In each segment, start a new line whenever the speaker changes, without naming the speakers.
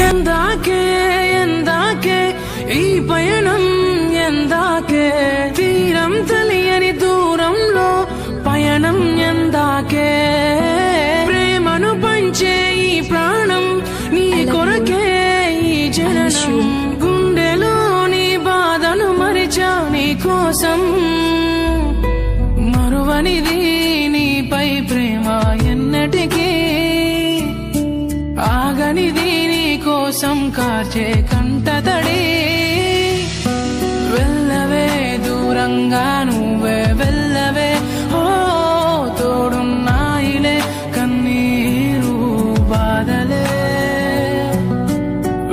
ఎందాకే ఎందాకే ఈ పయనం ఎందాకే తీరం తెలియని దూరంలో పయనం ఎందాకే ప్రేమను పంచే ఈ ప్రాణం నీ కొరకే ఈ జననం గుండెలోని బాధను మరిచా నీ కోసం మరువనిది నీపై ప్రేమ ఎన్నటికీ ఆగనిది నీ కోసం కార్చే కంటతడి వెళ్ళవే దూరంగా నువ్వే వెళ్ళవే ఓ తోడున్నాయిలే కన్నీరు బాధలే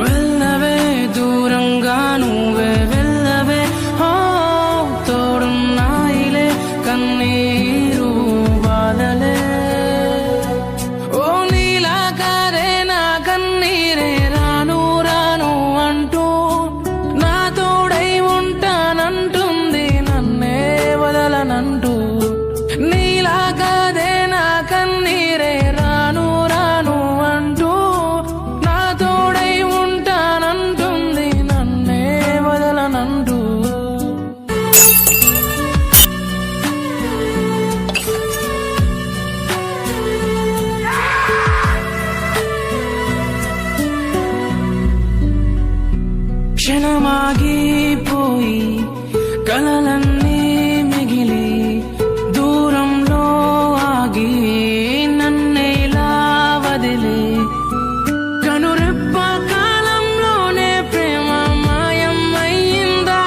వెళ్ళవే దూరంగా నువ్వే వెళ్ళవే ఓ తోడున్నాయిలే కన్నీరు బాధలే నీలాగాదే నా కన్నీరే రాను రాను అంటూ నా తోడై ఉంటానంటుంది నన్నే వదలనంటూ క్షణమాగిపోయి కలలన్నీ మిగిలి దూరంలో ఆగి నన్నేలా వదిలి కనురెప్ప కాలంలోనే ప్రేమ మాయం అయ్యిందా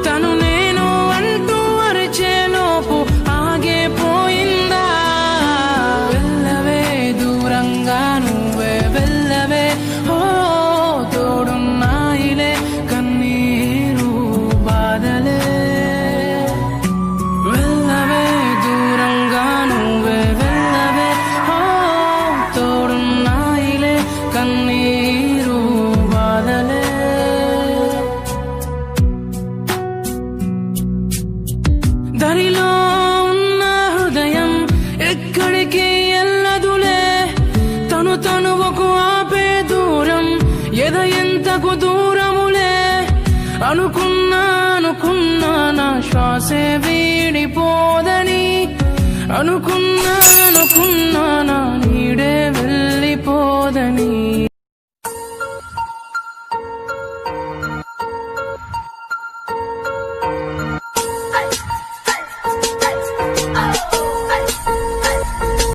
తను నేను అంటూ అరిచేలోపు ఆగిపోయిందా వెళ్ళవే దూరంగా నువ్వే వెళ్ళవే ఓ తోడున్నాయిలే కన్నీరు బాధలే కన్నీరు బాధలే దరిలో ఉన్న హృదయం ఎక్కడికి ఎల్లదులే తనువకు ఆపే దూరం ఎద ఎంతకు దూరములే అనుకున్నా నా శ్వాసే వీడిపోదని అనుకున్నా